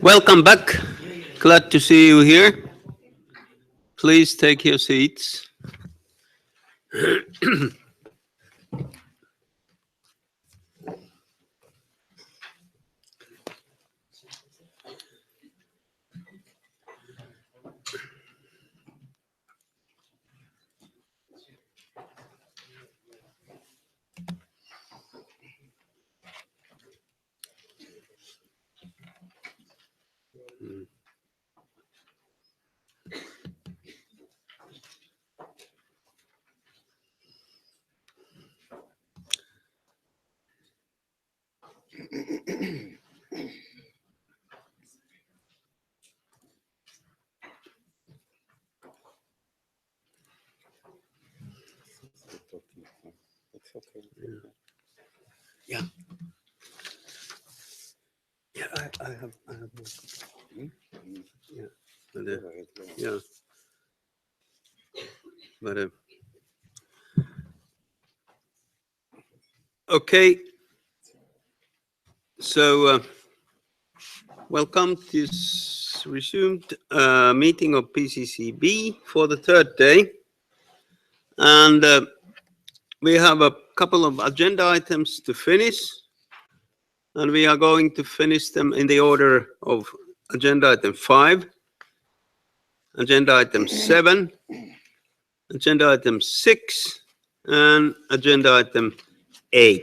Welcome back. Glad to see you here. Please take your seats. Yeah. Yeah, I have more. Yeah. But, yeah. But okay. So welcome to this resumed meeting of PCCB for the third day, and we have a couple of agenda items to finish, and we are going to finish them in the order of agenda item 5, agenda item 7, agenda item 6, and agenda item 8.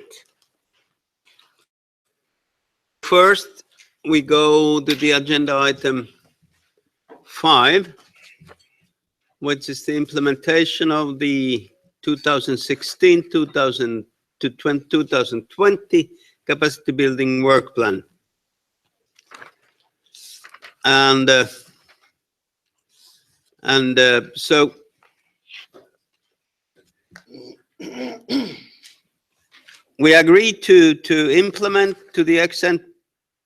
First, we go to the agenda item 5, which is the implementation of the 2016-2020 capacity building work plan. And so we agreed to implement to the extent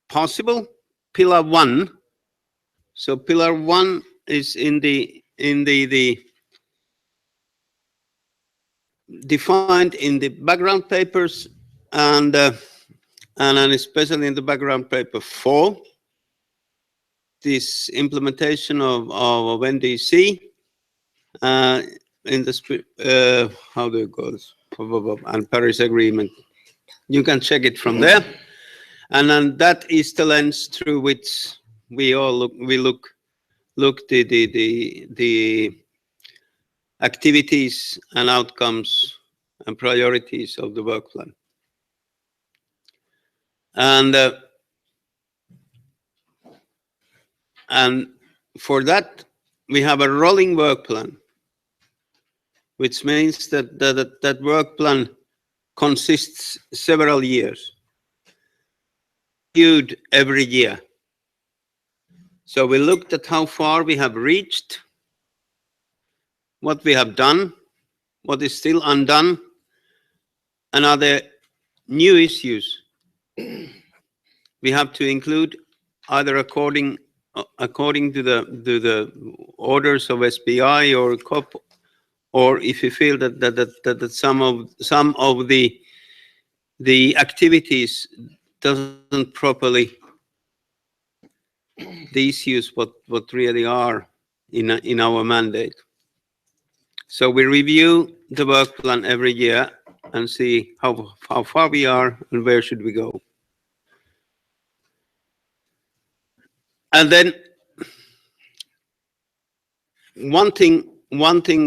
possible pillar 1. So pillar 1 is in the defined in the background papers, and especially in the background paper 4, this implementation of NDC in the how do you call this, and Paris Agreement. You can check it from there, and then that is the lens through which we all look the activities and outcomes and priorities of the work plan. And for that, we have a rolling work plan, which means that work plan consists several years, reviewed every year. So we looked at how far we have reached, what we have done, what is still undone, and are there new issues we have to include, either according to the orders of SBI or COP, or if you feel that some of the activities doesn't properly the issues what really are in our mandate. So we review the work plan every year and see how far we are and where should we go. And then one thing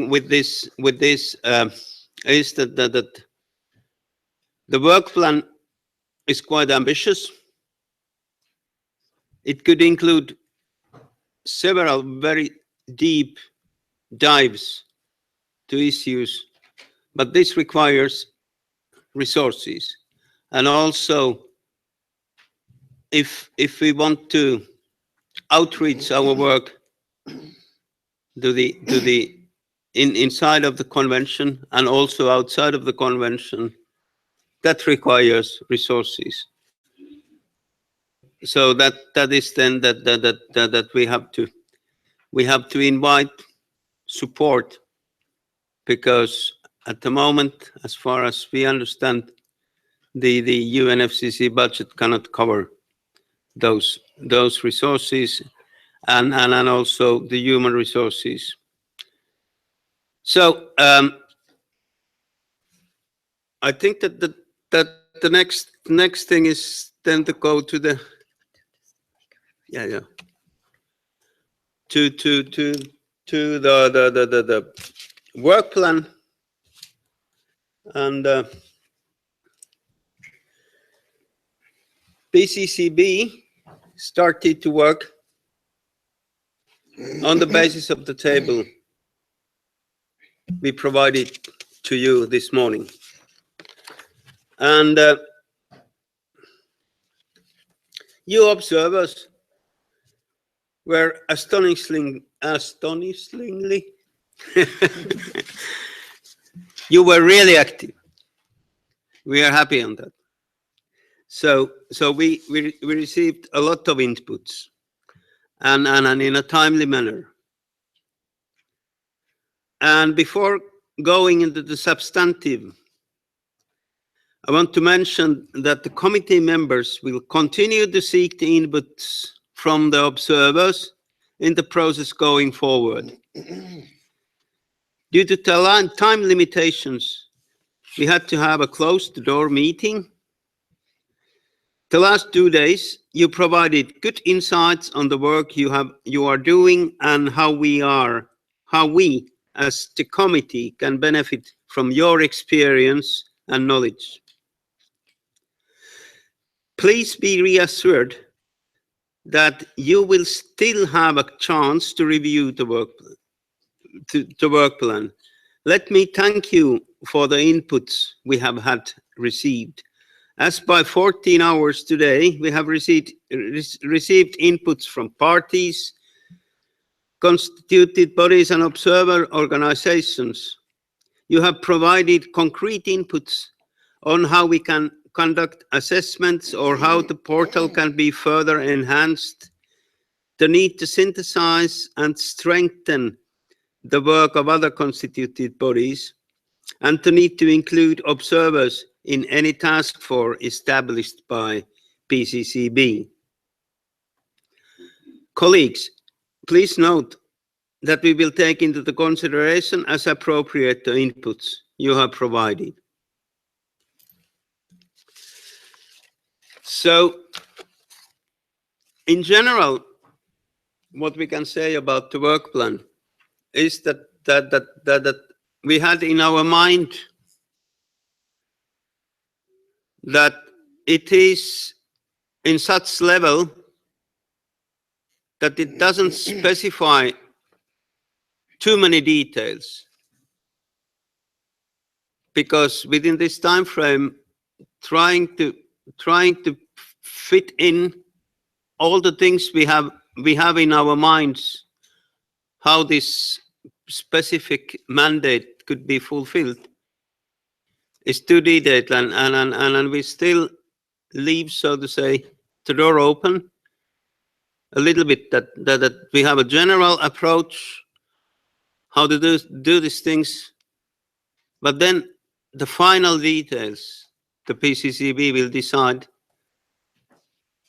with this is that the work plan is quite ambitious. It could include several very deep dives to issues, but this requires resources. And also, if we want to outreach our work to inside of the convention and also outside of the convention, that requires resources. So that is then that we have to invite support, because at the moment, as far as we understand, the UNFCCC budget cannot cover those those resources and also the human resources. So I think that the next thing is then to go to the to the work plan, and PCCB started to work on the basis of the table we provided to you this morning. And you observers were astonishingly you were really active. We are happy on that. So we received a lot of inputs and in a timely manner. And before going into the substantive, I want to mention that the committee members will continue to seek the inputs from the observers in the process going forward. Due to time limitations, we had to have a closed-door meeting. The last 2 days, you provided good insights on the work you are doing and how we as the committee can benefit from your experience and knowledge. Please be reassured that you will still have a chance to review the work plan. Let me thank you for the inputs we have received. As by 14 hours today, we have received inputs from parties, constituted bodies and observer organizations. You have provided concrete inputs on how we can conduct assessments or how the portal can be further enhanced, the need to synthesize and strengthen the work of other constituted bodies, and the need to include observers in any task force established by PCCB. Colleagues, please note that we will take into the consideration as appropriate the inputs you have provided. So, in general, what we can say about the work plan is that we had in our mind that it is in such level that it doesn't specify too many details, because within this time frame, trying to fit in all the things we have in our minds, how this specific mandate could be fulfilled, is too detailed, and we still leave, so to say, the door open a little bit, that we have a general approach how to do these things, but then the final details the PCCB will decide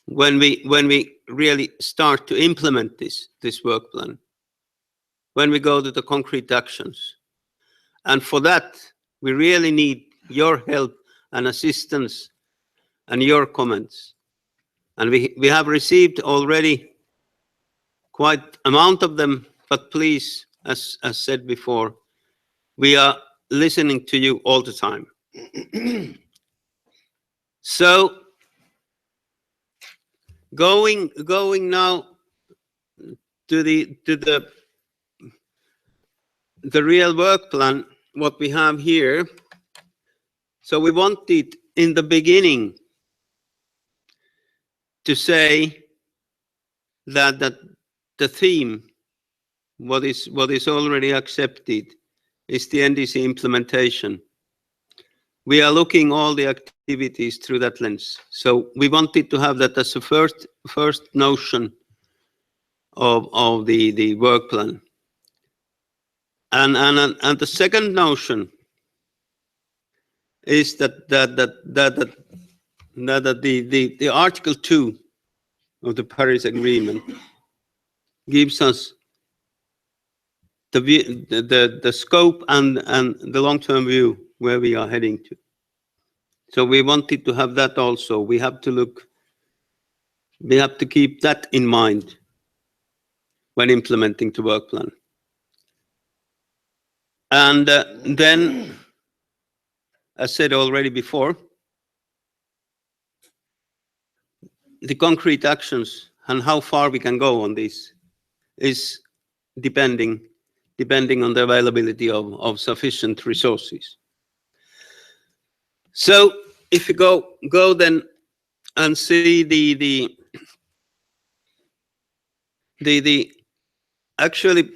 when we really start to implement this work plan, when we go to the concrete actions. And for that, we really need your help and assistance and your comments. And we have received already quite amount of them, but please, as said before, we are listening to you all the time. So going now to the real work plan, what we have here. So we wanted in the beginning to say that the theme, what is already accepted, is the NDC implementation. We are looking all the activities through that lens. So we wanted to have that as the first notion of the work plan. And the second notion is that the Article 2 of the Paris Agreement gives us the scope and the long-term view where we are heading to. So we wanted to have that also. We have to keep that in mind when implementing the work plan. And then, as said already before, the concrete actions and how far we can go on this is depending on the availability of sufficient resources. So if you go then and see the actually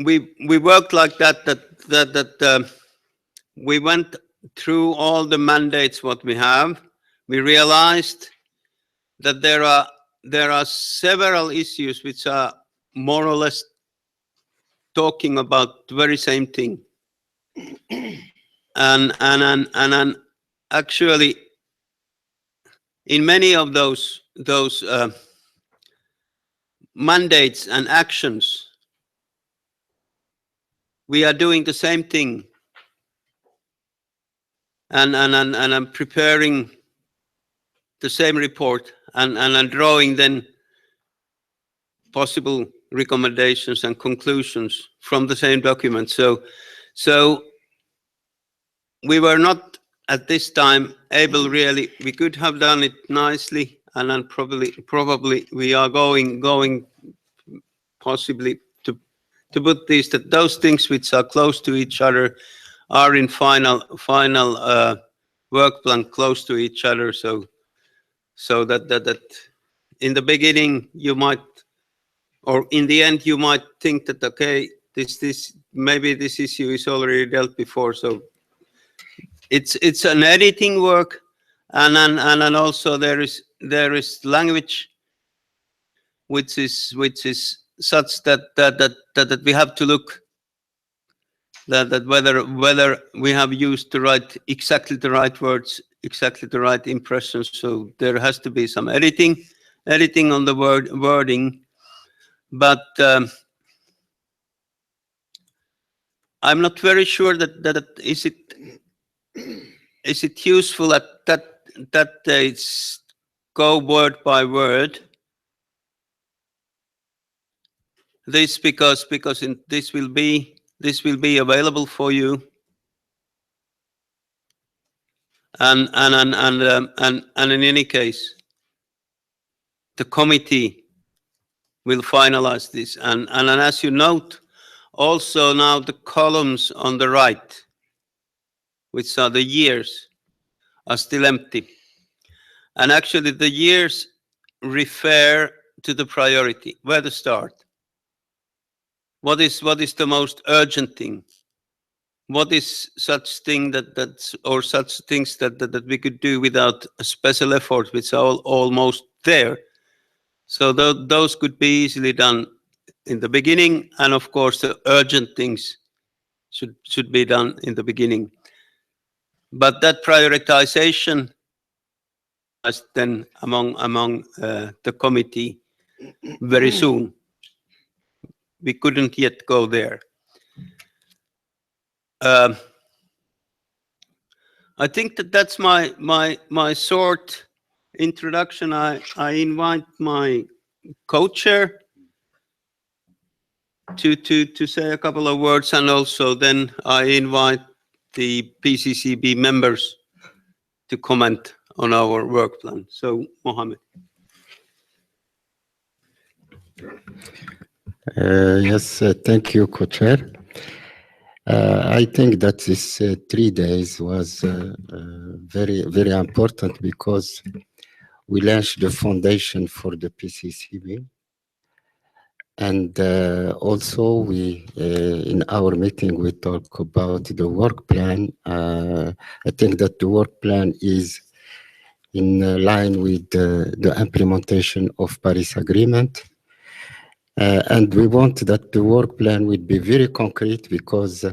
we worked like that we went through all the mandates what we have. We realized that there are several issues which are more or less talking about the very same thing, and actually in many of those mandates and actions, we are doing the same thing, and I'm preparing the same report and drawing then possible recommendations and conclusions from the same document. So we were not at this time able really. We could have done it nicely, and then probably we are going possibly to put those things which are close to each other are in final work plan close to each other. So that in the beginning you might, or in the end you might think that okay, this maybe this issue is already dealt before. So it's an editing work, and then also there is language which is such that we have to look that whether we have used exactly the right words, exactly the right impressions. So there has to be some editing on the wording, but I'm not very sure that is it useful at that it's go word by word. This because this will be available for you, and in any case, the committee will finalize this. And as you note, also now the columns on the right, which are the years, are still empty. And actually, the years refer to the priority, where to start. What is the most urgent thing? What is such thing or such things that we could do without a special effort, which are almost there? So those could be easily done in the beginning, and of course the urgent things should be done in the beginning. But that prioritization is then among the committee very soon. We couldn't yet go there. I think that's my short introduction. I invite my co-chair to say a couple of words, and also then I invite the PCCB members to comment on our work plan. So, Mohammed. Yes, thank you, co-chair. I think that this 3 days was very, very important because we launched the foundation for the PCCB. And also we, in our meeting, we talk about the work plan. I think that the work plan is in line with the implementation of Paris Agreement. And we want that the work plan would be very concrete, because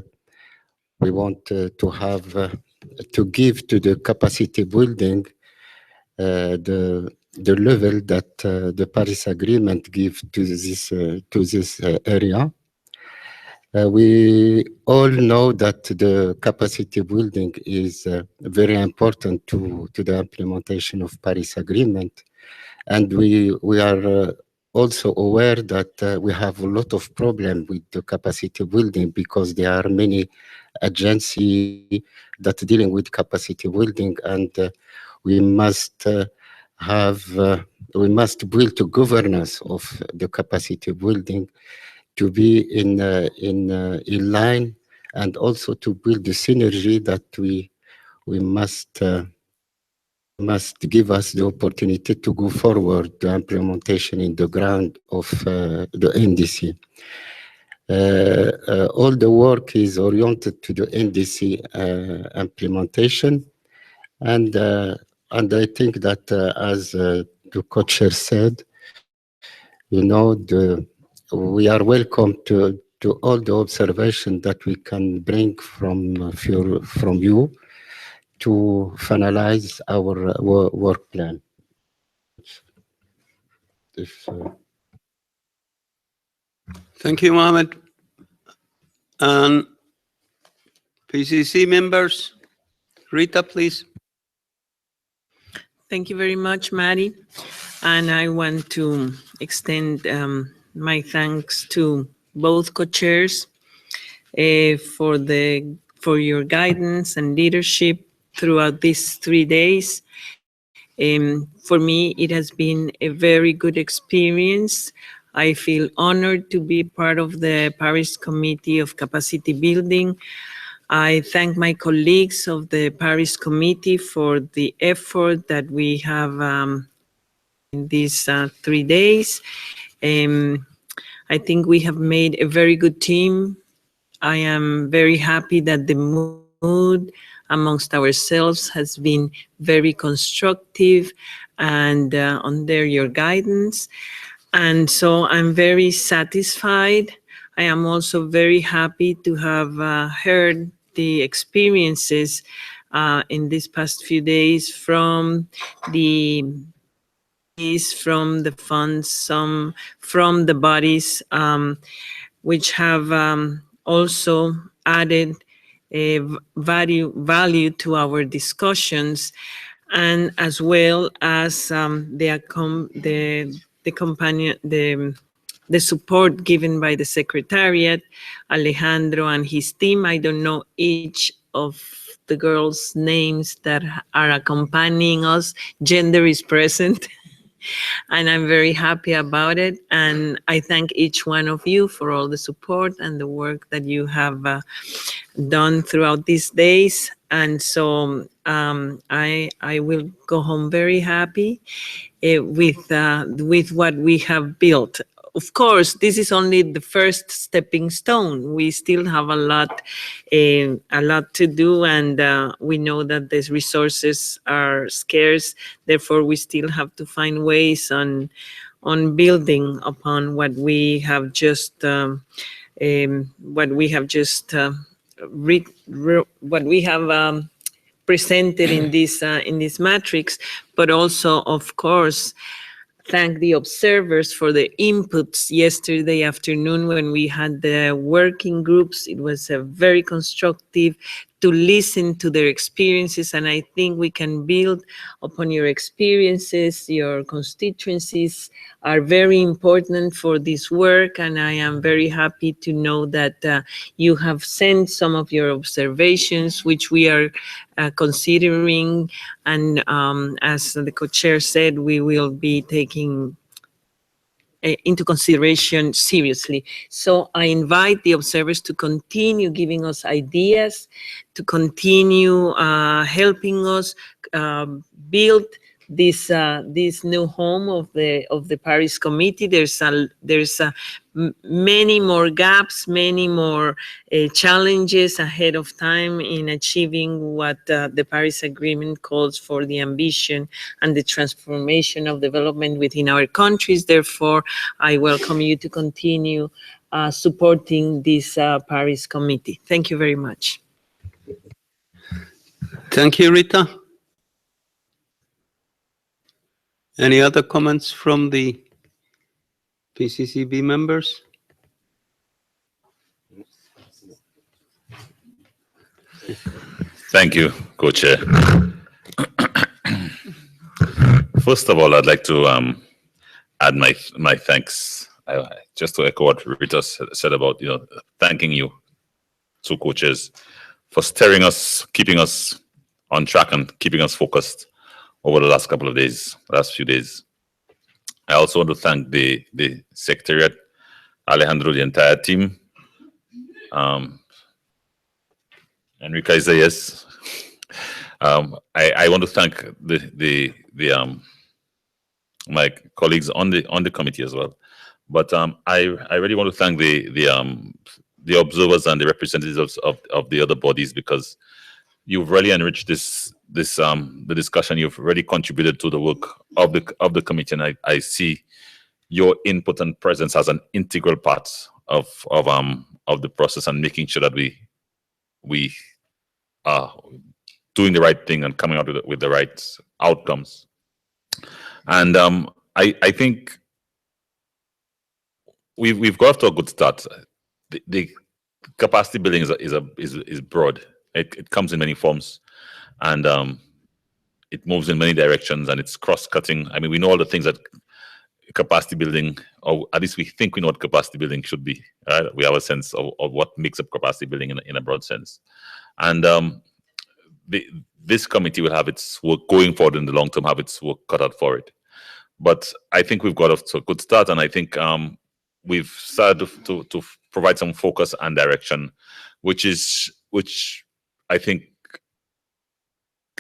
we want to have, to give to the capacity building the the level that the Paris Agreement gives to this area. We all know that the capacity building is very important to the implementation of Paris Agreement, and we are also aware that we have a lot of problem with the capacity building because there are many agencies that dealing with capacity building, and we must build the governance of the capacity building to be in line, and also to build the synergy that we must give us the opportunity to go forward the implementation in the ground of the NDC. All the work is oriented to the NDC implementation, and I think that as the co-chair said, we are welcome to all the observation that we can bring from you to finalize our work plan. Thank you, Mohammed. And PCC members, Rita, please. Thank you very much, Maddie. And I want to extend my thanks to both co-chairs for your guidance and leadership throughout these 3 days. For me, it has been a very good experience. I feel honored to be part of the Paris Committee of Capacity Building. I thank my colleagues of the Paris Committee for the effort that we have in these 3 days. I think we have made a very good team. I am very happy that the mood amongst ourselves has been very constructive and under your guidance. And so I'm very satisfied. I am also very happy to have heard the experiences in these past few days from the funds, some from the bodies, which have also added a value to our discussions, and as well as the support given by the Secretariat, Alejandro and his team. I don't know each of the girls' names that are accompanying us. Gender is present. And I'm very happy about it. And I thank each one of you for all the support and the work that you have done throughout these days. And so I will go home very happy with what we have built. Of course, this is only the first stepping stone. We still have a lot to do, and we know that these resources are scarce. Therefore, we still have to find ways on building upon what we have just presented in this matrix, but also, of course, thank the observers for the inputs yesterday afternoon when we had the working groups. It was very constructive to listen to their experiences, and I think we can build upon your experiences. Your constituencies are very important for this work, and I am very happy to know that you have sent some of your observations, which we are considering, and as the co-chair said, we will be taking into consideration seriously. So I invite the observers to continue giving us ideas, to continue helping us build this new home of the Paris Committee. There's many more gaps, many more challenges ahead of time in achieving what the Paris Agreement calls for, the ambition and the transformation of development within our countries. Therefore, I welcome you to continue supporting this Paris Committee. Thank you very much. Thank you, Rita. Any other comments from the PCCB members? Thank you, Co-Chair. First of all, I'd like to add my thanks. Just to echo what Rita said about thanking you, two co-chairs, for steering us, keeping us on track, and keeping us focused over the last couple of days, last few days. I also want to thank the Secretariat, Alejandro, the entire team. Enrique is there, yes. I want to thank my colleagues on the committee as well. But I really want to thank the observers and the representatives of the other bodies, because you've really enriched the discussion. You've really contributed to the work of the committee, and I see your input and presence as an integral part of the process, and making sure that we are doing the right thing and coming out with the right outcomes. And I think we've got off to a good start. The capacity building is broad. It comes in many forms, and it moves in many directions, and it's cross-cutting. I mean, we know all the things that capacity building, or at least we think we know what capacity building should be. Right? We have a sense of what makes up capacity building in a broad sense. And this committee will have its work going forward in the long term, have its work cut out for it. But I think we've got off to a good start, and I think we've started to provide some focus and direction, which I think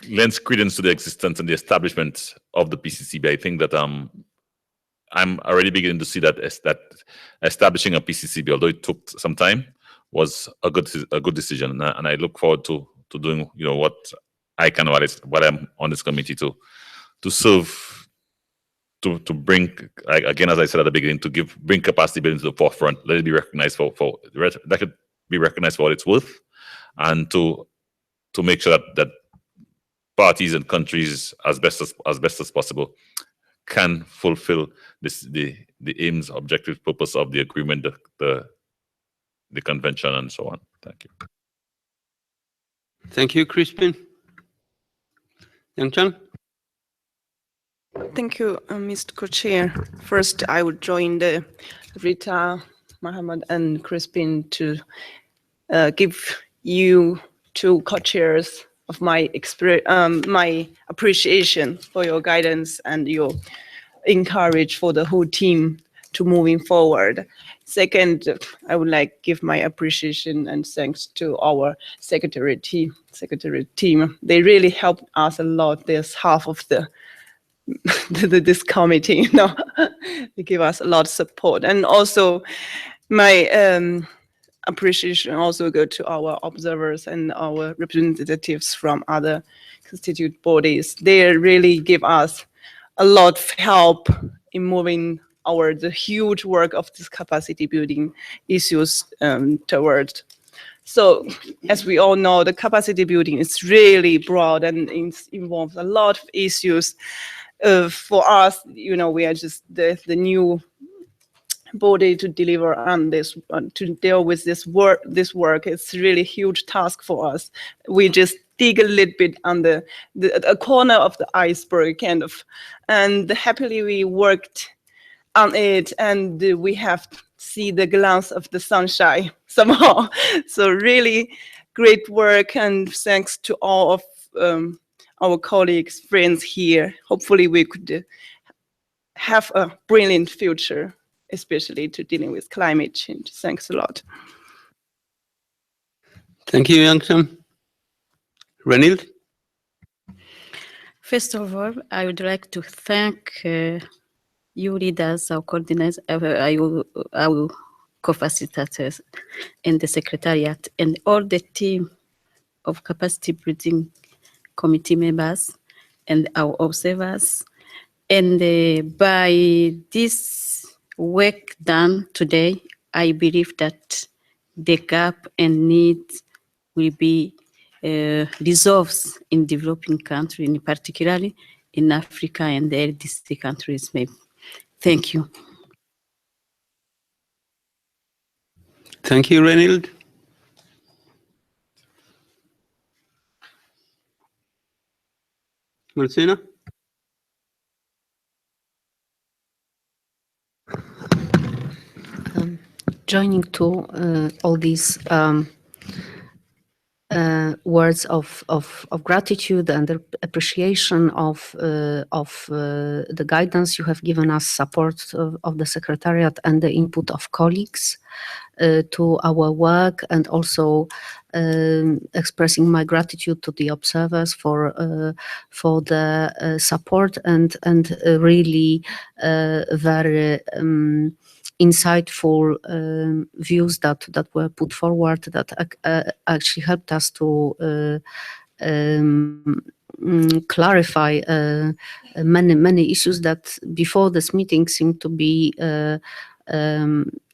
lends credence to the existence and the establishment of the PCCB. I think that I'm already beginning to see that establishing a PCCB, although it took some time, was a good decision, and I look forward to doing what I can, what I'm on this committee to serve. To bring, again, as I said at the beginning, to bring capacity building to the forefront, let it be recognized for that could be recognized for what it's worth, and to make sure that parties and countries, as best as possible, can fulfill the aims, objectives, purpose of the agreement, the convention, and so on. Thank you. Thank you, Crispin. Yang-Chan? Thank you, Mr. Co-Chair. First, I would join the Rita, Mohammed, and Crispin to give you two co-chairs of my appreciation for your guidance and your encourage for the whole team to moving forward. Second, I would like to give my appreciation and thanks to our secretary team. They really helped us a lot. There's half of this committee, they give us a lot of support. And also my appreciation also go to our observers and our representatives from other constituent bodies. They really give us a lot of help in moving the huge work of this capacity building issues towards. So as we all know, the capacity building is really broad and it involves a lot of issues. For us, we are just the new body to deliver on this, to deal with this work. It's really a huge task for us. We just dig a little bit on the corner of the iceberg, kind of, and happily we worked on it, and we have see the glance of the sunshine somehow. So really great work, and thanks to all of our colleagues, friends here. Hopefully we could have a brilliant future, especially to dealing with climate change. Thanks a lot. Thank you, Yang-Chan. Renil? First of all, I would like to thank you leaders, our coordinators, our co-facilitators, and the Secretariat, and all the team of capacity building committee members and our observers. And by this work done today, I believe that the gap and need will be resolved in developing countries, particularly in Africa and the LDC countries. Maybe. Thank you. Thank you, Renild. Martina? Joining to all these words of gratitude and appreciation of the guidance you have given us, support of the Secretariat and the input of colleagues to our work, and also expressing my gratitude to the observers for the support and really very insightful views that were put forward that actually helped us to clarify many issues that before this meeting seemed to be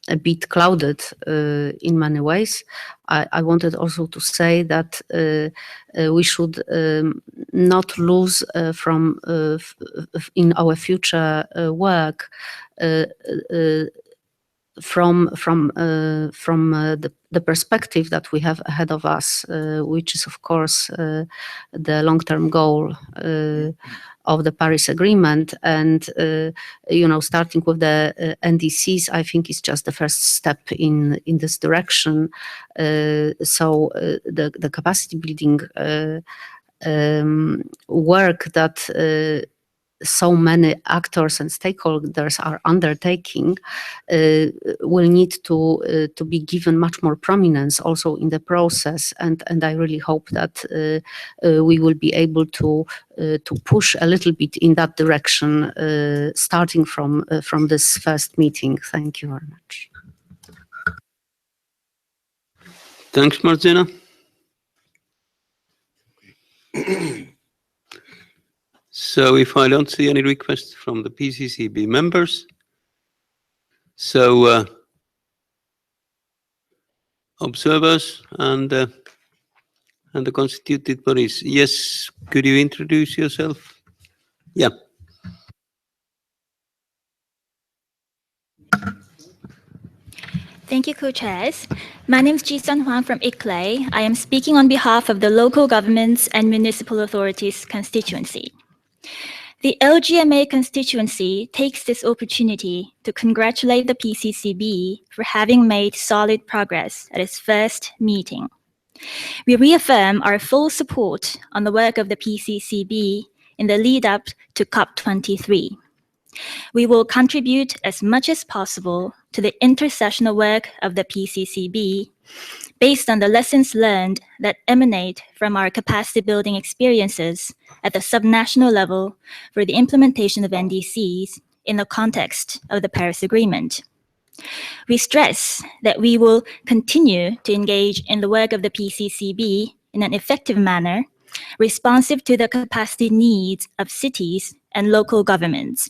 a bit clouded in many ways. I wanted also to say that we should not lose from in our future work from the perspective that we have ahead of us, which is of course the long-term goal of the Paris Agreement, and starting with the NDCs, I think is just the first step in this direction. So the capacity building work that so many actors and stakeholders are undertaking will need to be given much more prominence also in the process, and I really hope that we will be able to push a little bit in that direction, starting from this first meeting. Thank you very much. Thanks, Martina. So if I don't see any requests from the PCCB members, so observers and the constituted bodies. Yes, could you introduce yourself? Yeah. Thank you, co-chairs. My name is Ji-Sun Huang from ICLEI. I am speaking on behalf of the local governments and municipal authorities constituency. The LGMA constituency takes this opportunity to congratulate the PCCB for having made solid progress at its first meeting. We reaffirm our full support on the work of the PCCB in the lead up to COP23. We will contribute as much as possible to the intersessional work of the PCCB based on the lessons learned that emanate from our capacity building experiences at the subnational level for the implementation of NDCs in the context of the Paris Agreement. We stress that we will continue to engage in the work of the PCCB in an effective manner, responsive to the capacity needs of cities and local governments.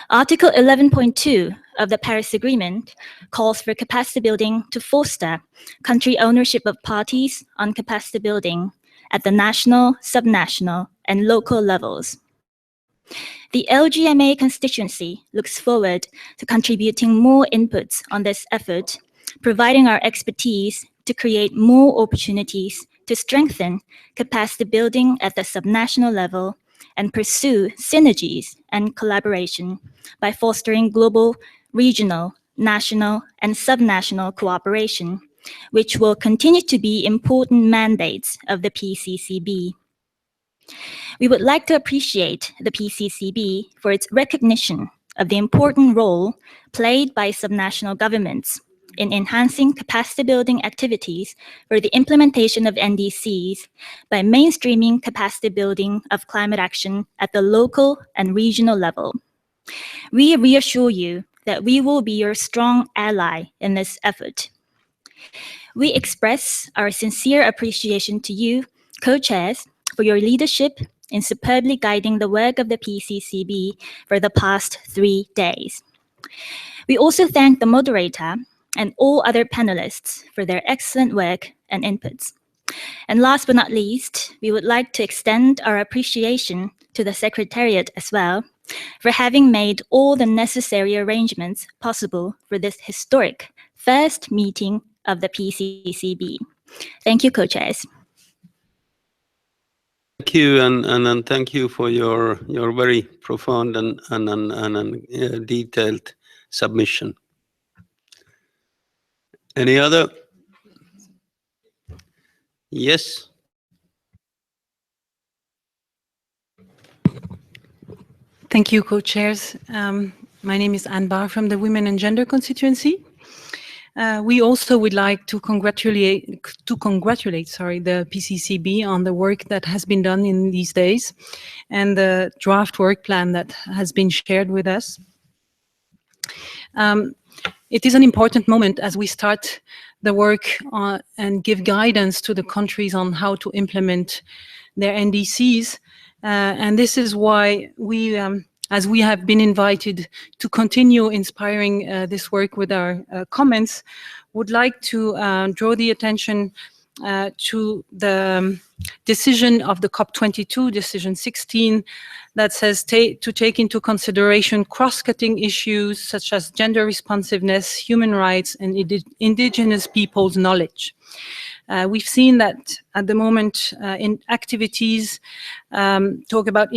Article 11.2 of the Paris Agreement calls for capacity building to foster country ownership of parties on capacity building at the national, subnational, and local levels. The LGMA constituency looks forward to contributing more inputs on this effort, providing our expertise to create more opportunities to strengthen capacity building at the subnational level and pursue synergies and collaboration by fostering global, regional, national, and subnational cooperation, which will continue to be important mandates of the PCCB. We would like to appreciate the PCCB for its recognition of the important role played by subnational governments in enhancing capacity building activities for the implementation of NDCs by mainstreaming capacity building of climate action at the local and regional level. We reassure you that we will be your strong ally in this effort. We express our sincere appreciation to you, co-chairs, for your leadership in superbly guiding the work of the PCCB for the past 3 days. We also thank the moderator and all other panelists for their excellent work and inputs. And last but not least, we would like to extend our appreciation to the Secretariat as well for having made all the necessary arrangements possible for this historic first meeting of the PCCB. Thank you, co-chairs. Thank you, and thank you for your very profound and detailed submission. Any other? Yes. Thank you, co-chairs. My name is Anne Barr from the Women and Gender constituency. We also would like to congratulate the PCCB on the work that has been done in these days and the draft work plan that has been shared with us. It is an important moment as we start the work and give guidance to the countries on how to implement their NDCs. And this is why we, as we have been invited to continue inspiring this work with our comments, would like to draw the attention to the decision of the COP22, decision 16, that says to take into consideration cross-cutting issues such as gender responsiveness, human rights, and indigenous peoples' knowledge. We've seen that at the moment in activities talk about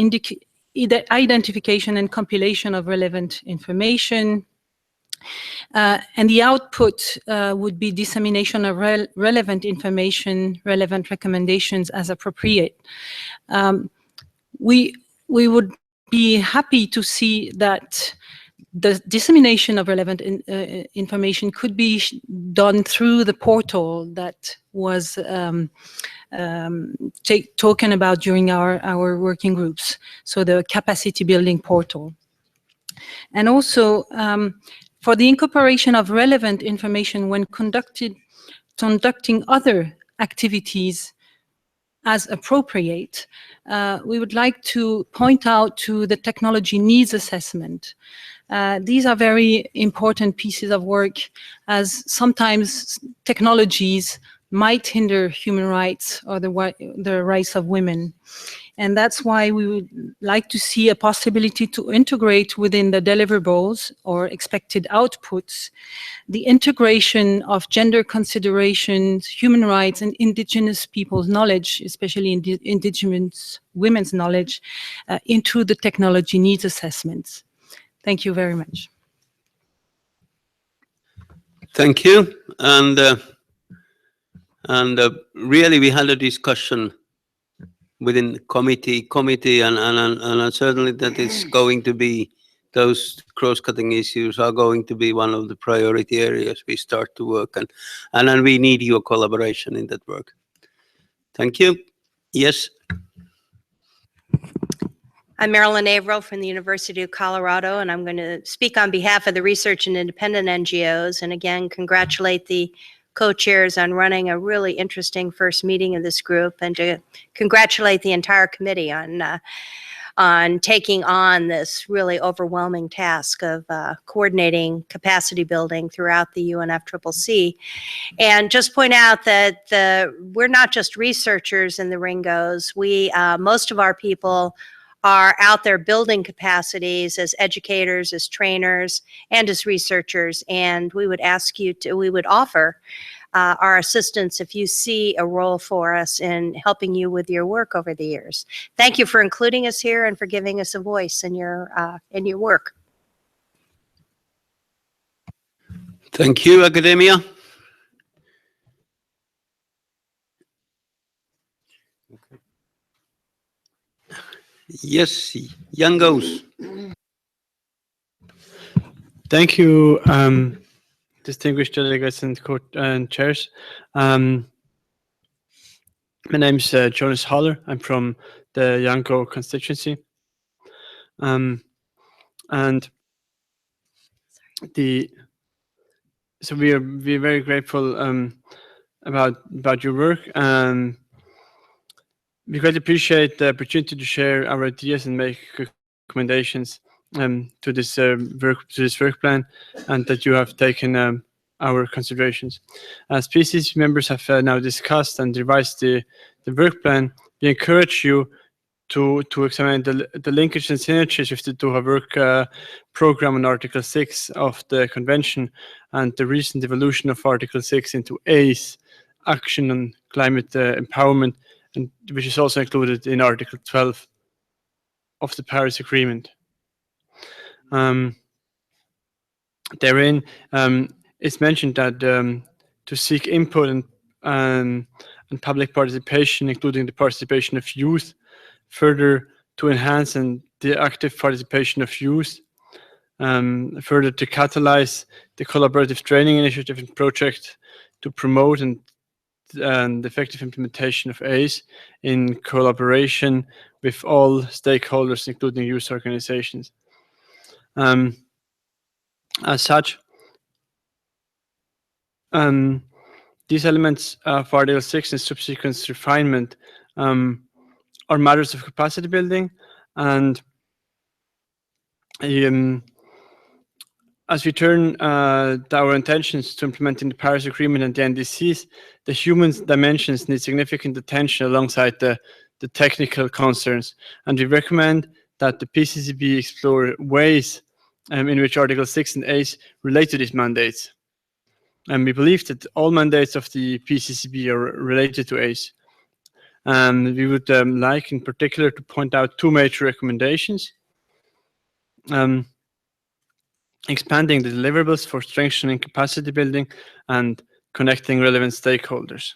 identification and compilation of relevant information, and the output would be dissemination of relevant information, relevant recommendations as appropriate. We would be happy to see that the dissemination of relevant information could be done through the portal that was talking about during our working groups, so the capacity-building portal. And also for the incorporation of relevant information when conducting other activities as appropriate, we would like to point out to the technology needs assessment. These are very important pieces of work, as sometimes technologies might hinder human rights or the rights of women. And that's why we would like to see a possibility to integrate within the deliverables or expected outputs the integration of gender considerations, human rights, and indigenous people's knowledge, especially indigenous women's knowledge, into the technology needs assessments. Thank you very much. Thank you. And really, we had a discussion within the committee, and certainly that is going to be, those cross-cutting issues are going to be one of the priority areas we start to work on, and then we need your collaboration in that work. Thank you. Yes. I'm Marilyn Averill from the University of Colorado, and I'm going to speak on behalf of the research and independent NGOs, and again, congratulate the co-chairs on running a really interesting first meeting of this group, and to congratulate the entire committee on taking on this really overwhelming task of coordinating capacity building throughout the UNFCCC. And just point out that we're not just researchers in the Ringos. Most of our people are out there building capacities as educators, as trainers, and as researchers. And we would offer our assistance if you see a role for us in helping you with your work over the years. Thank you for including us here and for giving us a voice in your work. Thank you, academia. Yes, Youngos. Thank you, distinguished delegates and chairs. My name is Jonas Haller. I'm from the Yango constituency. So we're very grateful about your work, and we quite appreciate the opportunity to share our ideas and make recommendations to this work plan, and that you have taken our considerations. As PCCB members have now discussed and revised the work plan, we encourage you to examine the linkage and synergies with the Doha work program on Article 6 of the Convention and the recent evolution of Article 6 into ACE, Action on Climate Empowerment, and which is also included in Article 12 of the Paris Agreement. Therein, it's mentioned that to seek input and public participation, including the participation of youth, further to enhance the active participation of youth, further to catalyze the collaborative training initiative and project to promote and effective implementation of ACE in collaboration with all stakeholders, including youth organizations. As such, these elements of Article 6 and subsequent refinement are matters of capacity building, and as we turn our intentions to implementing the Paris Agreement and the NDCs, the human dimensions need significant attention alongside the technical concerns, and we recommend that the PCCB explore ways in which Article 6 and ACE relate to these mandates. And we believe that all mandates of the PCCB are related to ACE. And we would like in particular to point out two major recommendations. Expanding the deliverables for strengthening capacity building and connecting relevant stakeholders.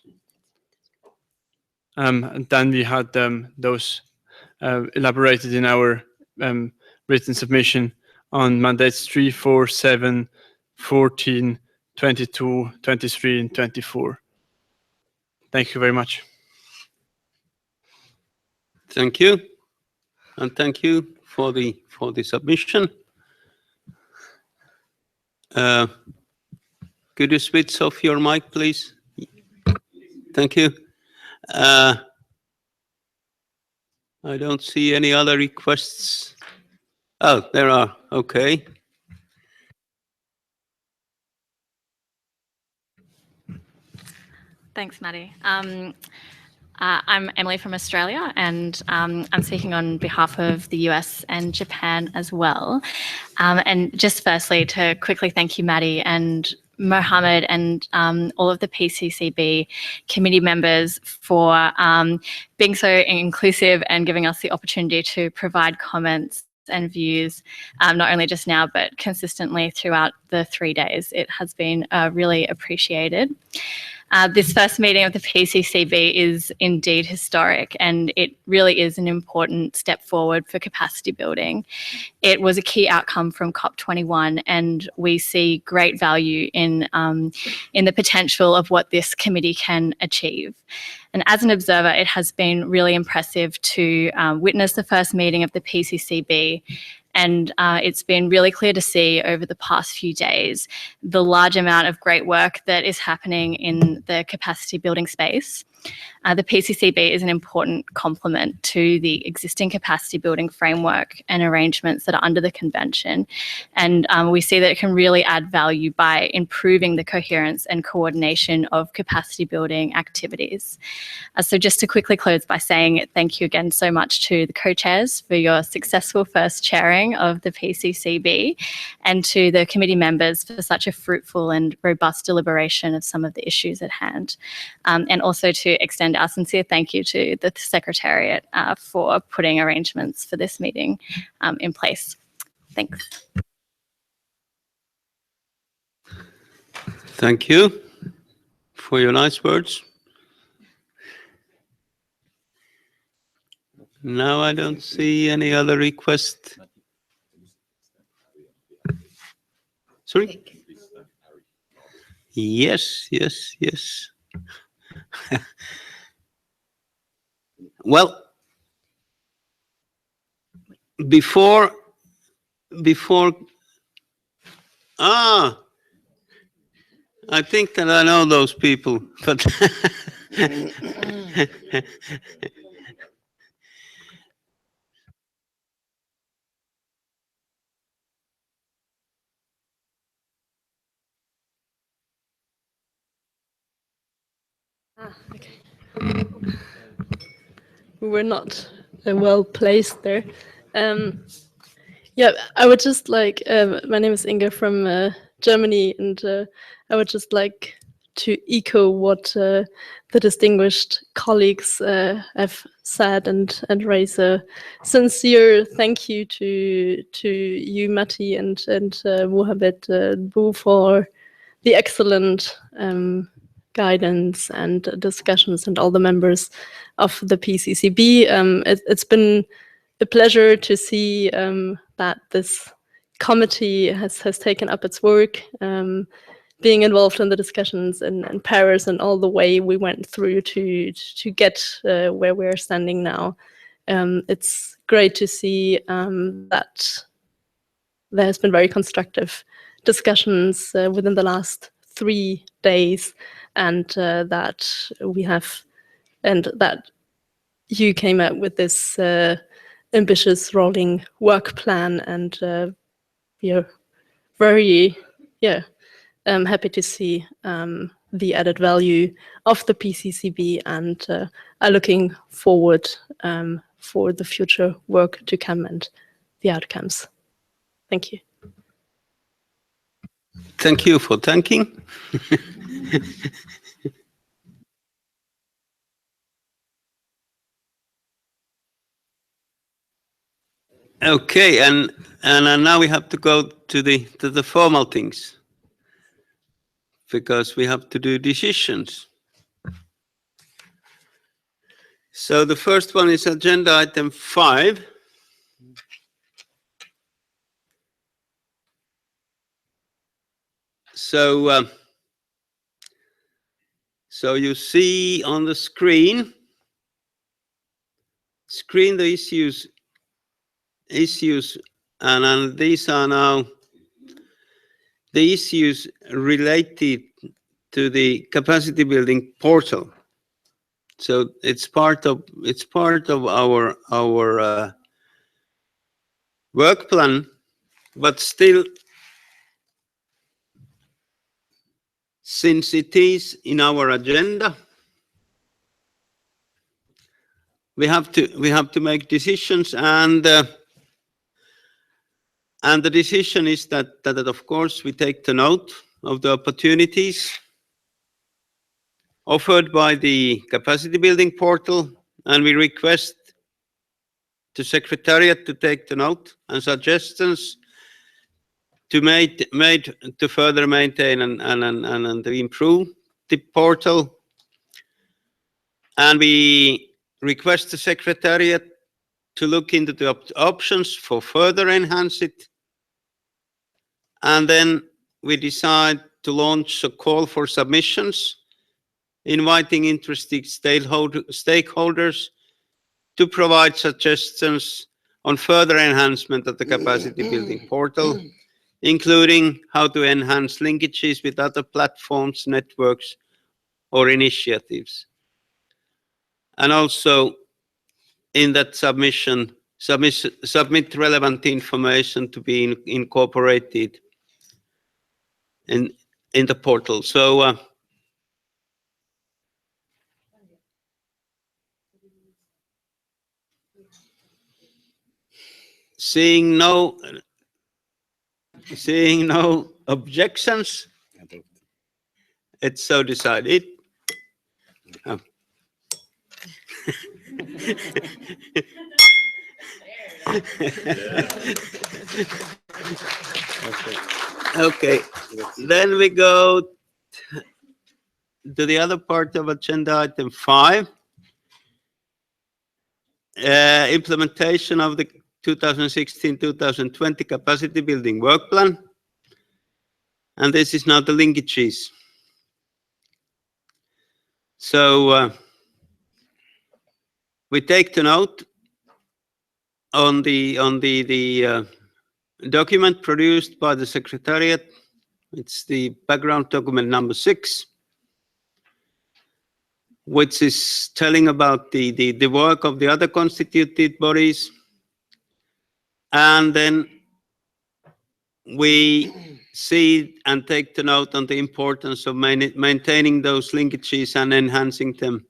And then we had those elaborated in our written submission on mandates 3, 4, 7, 14, 22, 23, and 24. Thank you very much. Thank you. And thank you for the submission. Could you switch off your mic, please? Thank you. I don't see any other requests. Oh, there are. Okay. Thanks, Maddie. I'm Emily from Australia, and I'm speaking on behalf of the US and Japan as well. And just firstly, to quickly thank you, Maddie, and Mohammed, and all of the PCCB committee members for being so inclusive and giving us the opportunity to provide comments and views, not only just now, but consistently throughout the 3 days. It has been really appreciated. This first meeting of the PCCB is indeed historic, and it really is an important step forward for capacity building. It was a key outcome from COP21, and we see great value in the potential of what this committee can achieve. And as an observer, it has been really impressive to witness the first meeting of the PCCB. And it's been really clear to see over the past few days the large amount of great work that is happening in the capacity building space. The PCCB is an important complement to the existing capacity building framework and arrangements that are under the convention. And we see that it can really add value by improving the coherence and coordination of capacity building activities. So just to quickly close by saying thank you again so much to the co-chairs for your successful first chairing of the PCCB, and to the committee members for such a fruitful and robust deliberation of some of the issues at hand. And also to extend our sincere thank you to the Secretariat for putting arrangements for this meeting in place. Thanks. Thank you for your nice words. Now I don't see any other request. Sorry? Yes. Well, before, I think that I know those people, but Okay. We were not well placed there. Yeah, I would just like, my name is Inga from Germany, and I would just like to echo what the distinguished colleagues have said and raise a sincere thank you to you, Matti, and Mohamed Bu for the excellent guidance and discussions, and all the members of the PCCB. It's been a pleasure to see that this committee has taken up its work, being involved in the discussions in Paris, and all the way we went through to get where we're standing now. It's great to see that there has been very constructive discussions within the last 3 days, and that we have, and that you came up with this ambitious rolling work plan, and we are very happy to see the added value of the PCCB, and are looking forward for the future work to come and the outcomes. Thank you. Thank you for thanking. Okay, and now we have to go to the formal things, because we have to do decisions. So the first one is agenda item 5. So so you see on the screen the issues, and these are now the issues related to the capacity building portal. So it's part of our work plan, but still, since it is in our agenda, we have to make decisions, and the decision is that of course we take the note of the opportunities offered by the capacity building portal, and we request the Secretariat to take the note and suggestions to made to further maintain and improve the portal. And we request the Secretariat to look into the options for further enhance it. And then we decide to launch a call for submissions, inviting interested stakeholders to provide suggestions on further enhancement of the capacity building portal, including how to enhance linkages with other platforms, networks, or initiatives. And also in that submission, submit relevant information to be incorporated in the portal. So seeing no objections, it's so decided. Oh. Okay. Then we go to the other part of agenda item 5. Implementation of the 2016-2020 capacity building work plan. And this is now the linkages. So we take the note on the document produced by the Secretariat. It's the background document number 6, which is telling about the work of the other constituted bodies. And then we see and take the note on the importance of maintaining those linkages and enhancing them,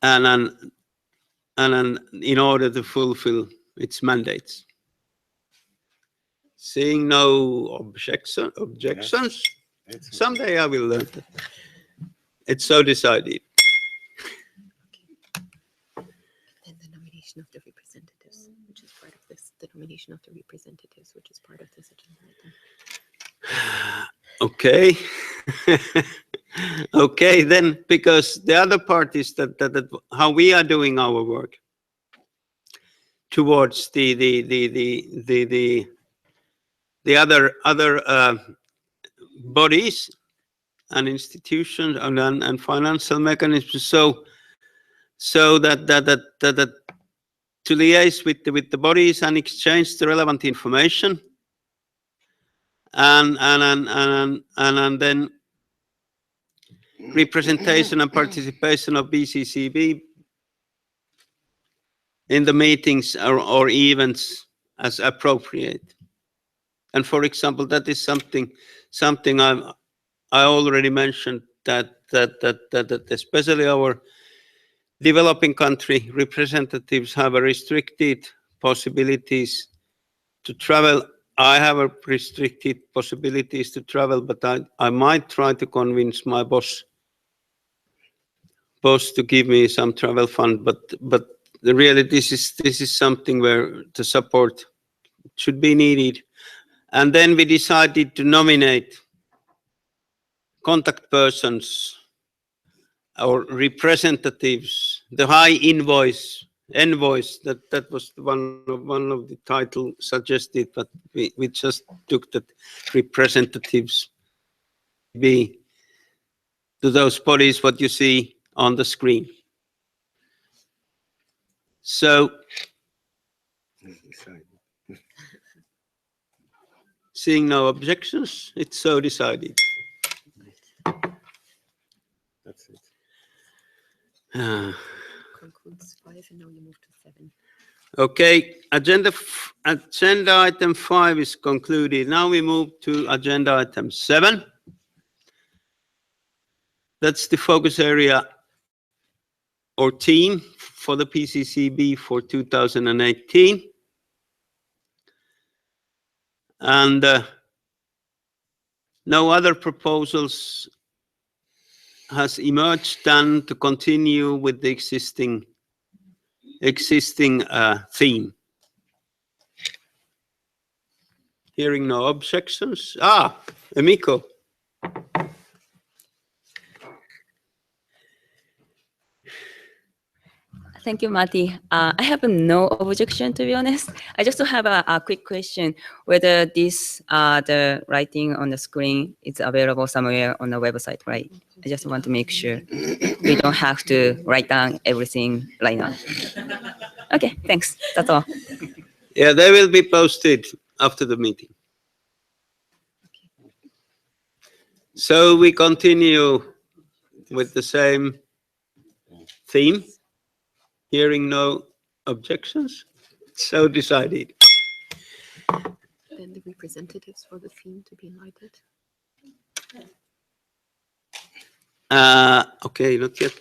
and in order to fulfill its mandates. Seeing no objections, someday I will learn that. It's so decided. And the nomination of the representatives, which is part of this, the nomination of the representatives, which is part of this agenda item. Okay. Okay, then, because the other part is that how we are doing our work towards the other bodies and institutions and financial mechanisms, so that to liaise with the bodies and exchange the relevant information, and then representation and participation of PCCB in the meetings or events as appropriate. And for example, that is something I already mentioned, that especially our developing country representatives have a restricted possibilities to travel. I have a restricted possibilities to travel, but I might try to convince my boss to give me some travel fund. But really, this is something where the support should be needed. And then we decided to nominate contact persons or representatives, the high envoys, that was one of the title suggested, but we just took that representatives be to those bodies what you see on the screen. So seeing no objections, it's so decided. That's it. Concludes 5, and now you move to 7. Okay, agenda item 5 is concluded. Now we move to agenda item 7. That's the focus area or team for the PCCB for 2018. And no other proposals has emerged than to continue with the existing theme. Hearing no objections. Emiko. Thank you, Marty. I have no objection, to be honest. I just have a quick question, whether this, the writing on the screen is available somewhere on the website, right? I just want to make sure we don't have to write down everything right now. Okay, thanks. That's all. Yeah, they will be posted after the meeting. So we continue with the same theme. Hearing no objections, so decided. Then the representatives for the theme to be invited. Okay, not yet.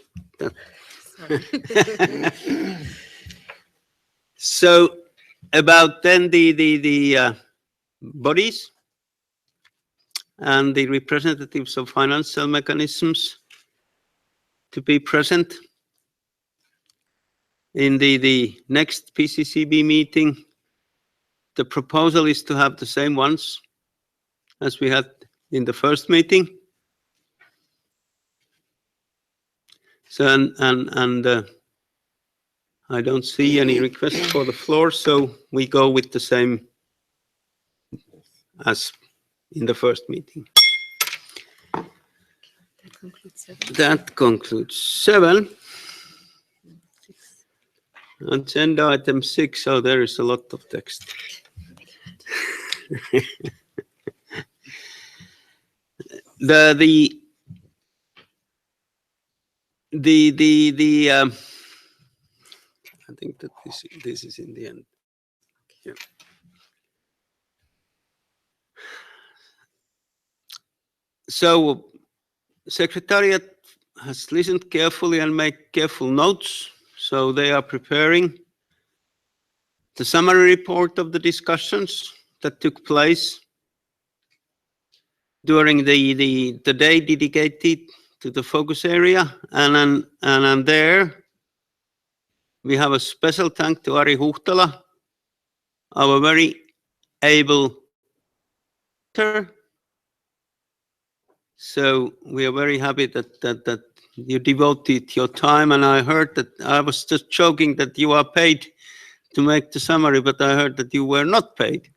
So about then the bodies and the representatives of financial mechanisms to be present in the next PCCB meeting. The proposal is to have the same ones as we had in the first meeting. So and I don't see any requests for the floor, so we go with the same as in the first meeting. That concludes 7. That concludes 7. Agenda item 6. Oh, there is a lot of text. the I think that this is in the end. Yeah. So Secretariat has listened carefully and made careful notes. So they are preparing the summary report of the discussions that took place during the day dedicated to the focus area. And then there we have a special thank to Ari Huhtala, our very able editor. So we are very happy that you devoted your time, and I heard that I was just joking that you are paid to make the summary, but I heard that you were not paid.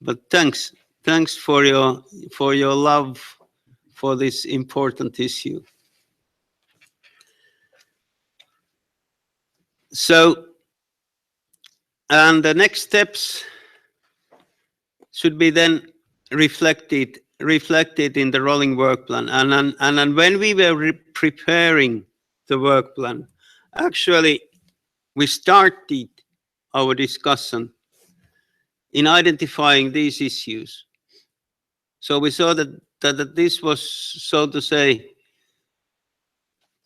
But thanks for your love for this important issue. So, and the next steps should be then reflected in the rolling work plan. And when we were preparing the work plan, actually we started our discussion in identifying these issues. So we saw that this was, so to say,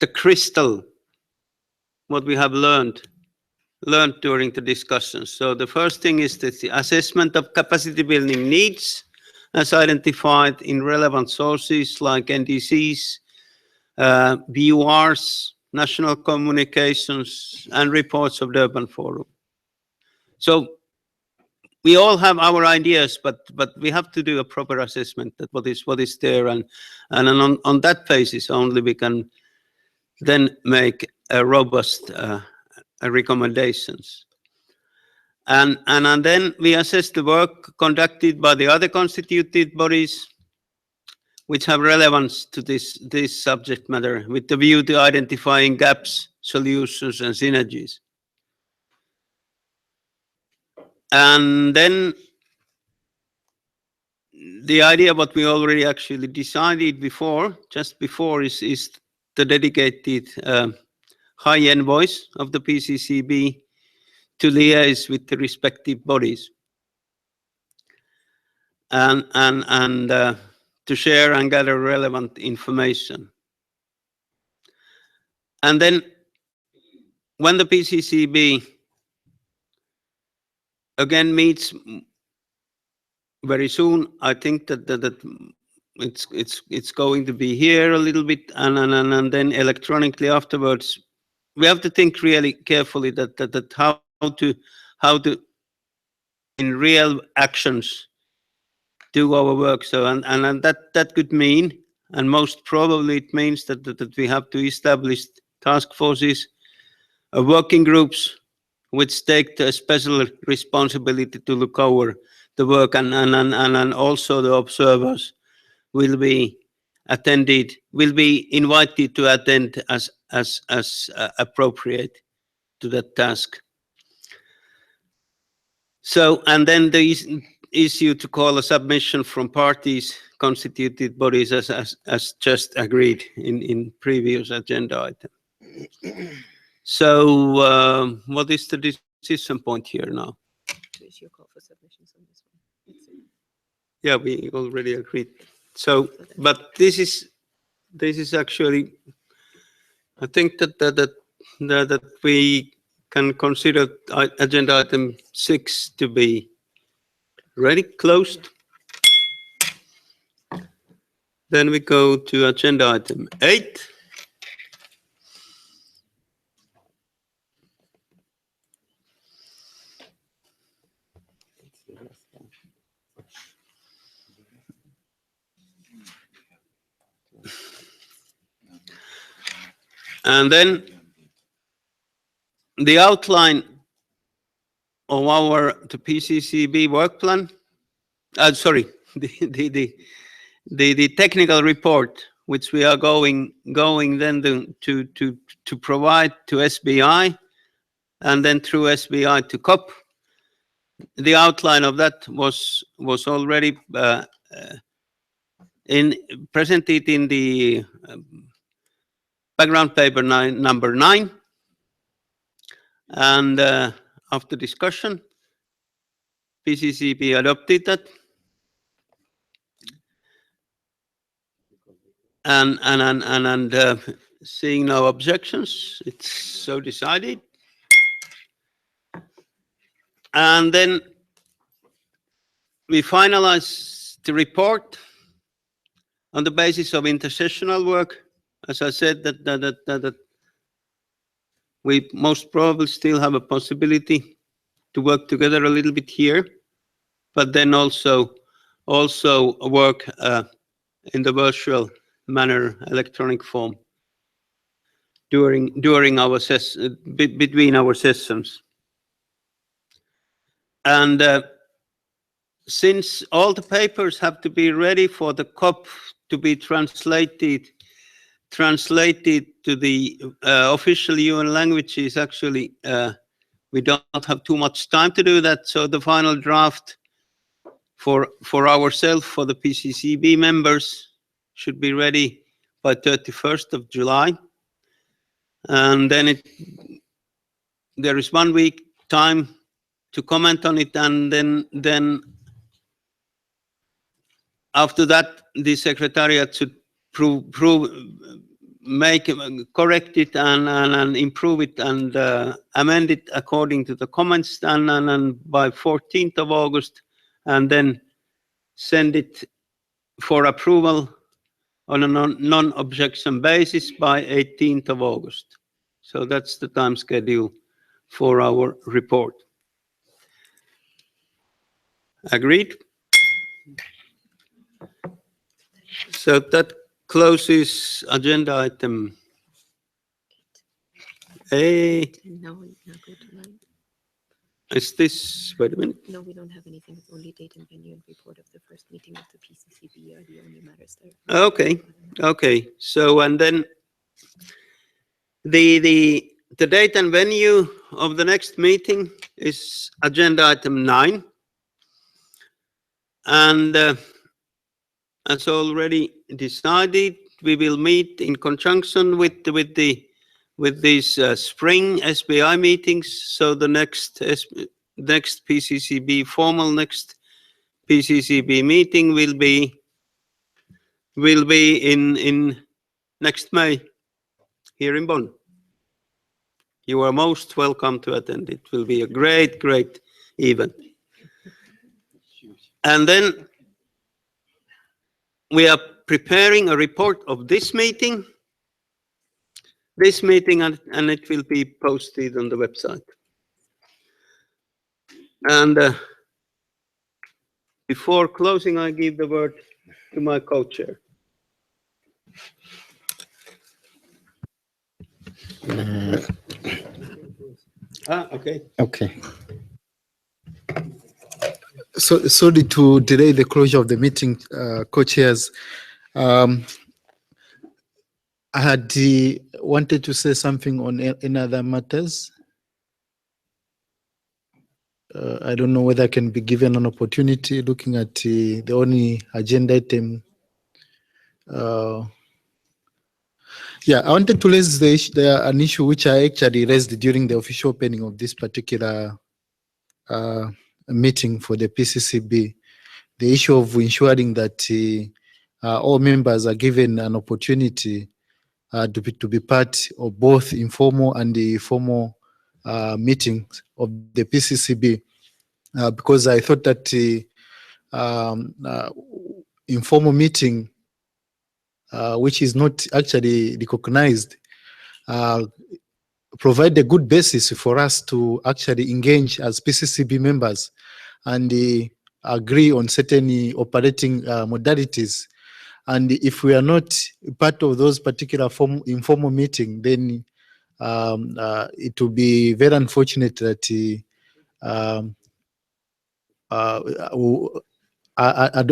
the crystal, what we have learned during the discussions. So the first thing is that the assessment of capacity building needs as identified in relevant sources like NDCs, BURs, national communications, and reports of the Urban Forum. So we all have our ideas, but we have to do a proper assessment that what is there, and on that basis only we can then make a robust recommendations. And then we assess the work conducted by the other constituted bodies which have relevance to this subject matter with the view to identifying gaps, solutions, and synergies. And then the idea what we already actually decided before, just before, is the dedicated high envoys of the PCCB to liaise with the respective bodies and to share and gather relevant information. And then when the PCCB again meets very soon, I think that it's going to be here a little bit, and then electronically afterwards. We have to think really carefully that how to in real actions do our work. So and that could mean, and most probably it means that we have to establish task forces, working groups, which take the special responsibility to look over the work, and also the observers will be invited to attend as appropriate to that task. So, and then the issue to call a submission from parties, constituted bodies, as just agreed in previous agenda item. So, what is the decision point here now? Yeah, we already agreed. So, but this is actually, I think that we can consider agenda item 6 to be ready, closed. Then we go to agenda item 8. And then the outline of the PCCB work plan. Sorry, the technical report, which we are going then to provide to SBI, and then through SBI to COP. The outline of that was already presented in the background paper number 9, and after discussion, PCCB adopted that. And seeing no objections, it's so decided. And then we finalize the report on the basis of intersessional work. As I said, that we most probably still have a possibility to work together a little bit here, but then also work in the virtual manner, electronic form during our between our sessions. And since all the papers have to be ready for the COP to be translated to the official UN languages, actually, we don't have too much time to do that. So the final draft for ourselves, for the PCCB members, should be ready by 31st of July. And then there is 1 week time to comment on it, and then after that, the Secretariat should correct it and improve it and amend it according to the comments, and by 14th of August, and then send it for approval on a non-objection basis by 18th of August. So that's the time schedule for our report. Agreed? So that closes agenda item A. Now go to 9. Is this, wait a minute. No, we don't have anything. It's only date and venue and report of the first meeting of the PCCB are the only matters there. Okay. So, and then the date and venue of the next meeting is agenda item 9. And as already decided, we will meet in conjunction with these spring SBI meetings. So the next PCCB next PCCB meeting will be in next May here in Bonn. You are most welcome to attend. It will be a great event. And then we are preparing a report of this meeting, and it will be posted on the website. And before closing, I give the word to my co-chair. Okay. So sorry to delay the closure of the meeting, co-chairs. I had wanted to say something on in other matters. I don't know whether I can be given an opportunity looking at the only agenda item. Yeah, I wanted to raise an issue which I actually raised during the official opening of this particular meeting for the PCCB. The issue of ensuring that all members are given an opportunity to be part of both informal and the formal meetings of the PCCB, because I thought that informal meeting, which is not actually recognized, provide a good basis for us to actually engage as PCCB members and agree on certain operating modalities. And if we are not part of those particular informal meeting, then it will be very unfortunate that I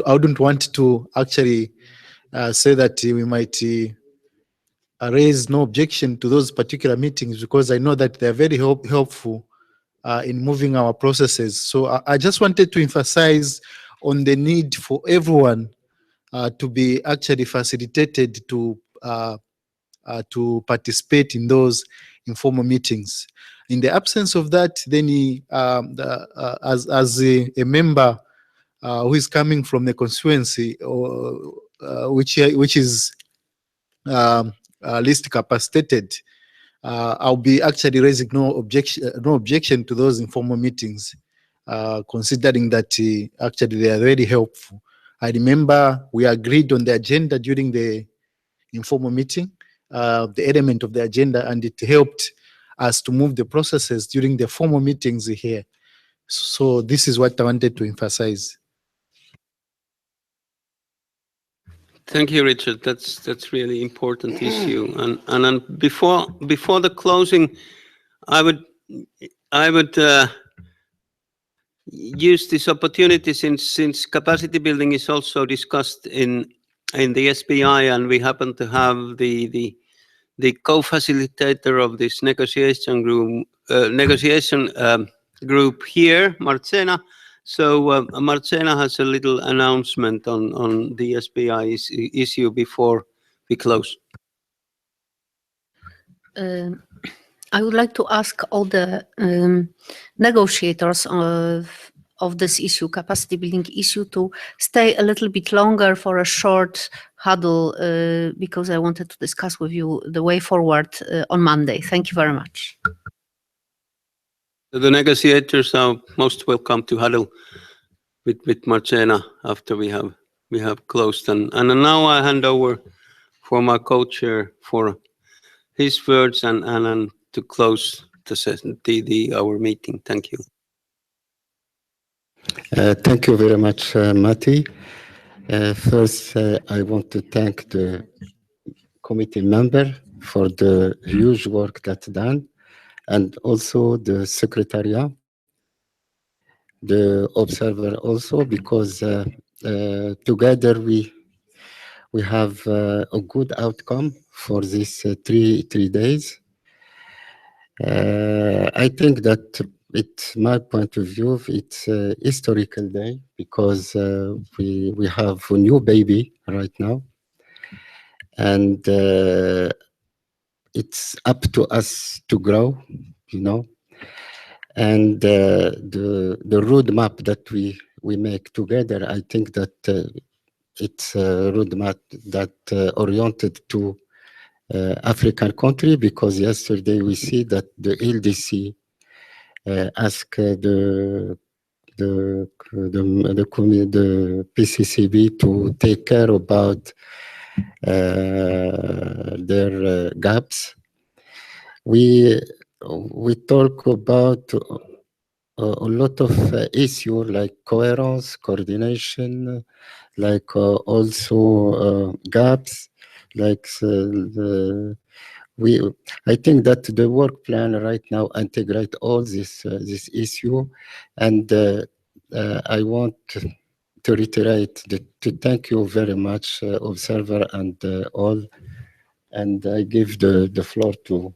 wouldn't want to actually say that we might raise no objection to those particular meetings, because I know that they're very helpful in moving our processes. So I just wanted to emphasize on the need for everyone to be actually facilitated to participate in those informal meetings. In the absence of that, then as a member who is coming from the constituency, or which is least capacitated, I'll be actually raising no objection to those informal meetings, considering that actually they are very helpful. I remember we agreed on the agenda during the informal meeting, the element of the agenda, and it helped us to move the processes during the formal meetings here. So this is what I wanted to emphasize. Thank you, Richard. That's really important issue. And before the closing, I would use this opportunity, since capacity building is also discussed in the SBI, and we happen to have the co-facilitator of this negotiation group here, Marcena. So Marcena has a little announcement on the SBI issue before we close. I would like to ask all the negotiators of this issue, capacity building issue, to stay a little bit longer for a short huddle, because I wanted to discuss with you the way forward on Monday. Thank you very much. The negotiators are most welcome to huddle with Marcena after we have closed. And now I hand over for my co-chair for his words and to close the session, our meeting. Thank you. Thank you very much, Matti. First, I want to thank the committee member for the huge work that's done, and also the secretariat, the observer also, because together we have a good outcome for these three days. I think that it's my point of view, it's a historical day, because we have a new baby right now, and it's up to us to grow, you know. And the roadmap that we make together, I think that it's a roadmap that oriented to African country, because yesterday we see that the LDC asked the PCCB to take care about their gaps. We talk about a lot of issues like coherence, coordination, like also gaps, like I think that the work plan right now integrate all this issue, and I want to reiterate to thank you very much, observer and all, and I give the floor to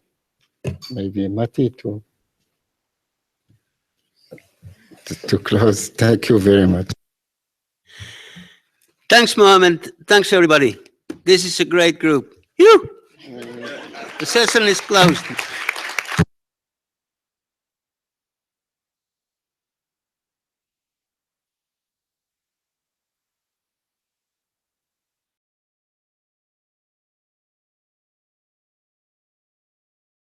maybe Matti to close. Thank you very much. Thanks, Mohammed. Thanks, everybody. This is a great group. The session is closed.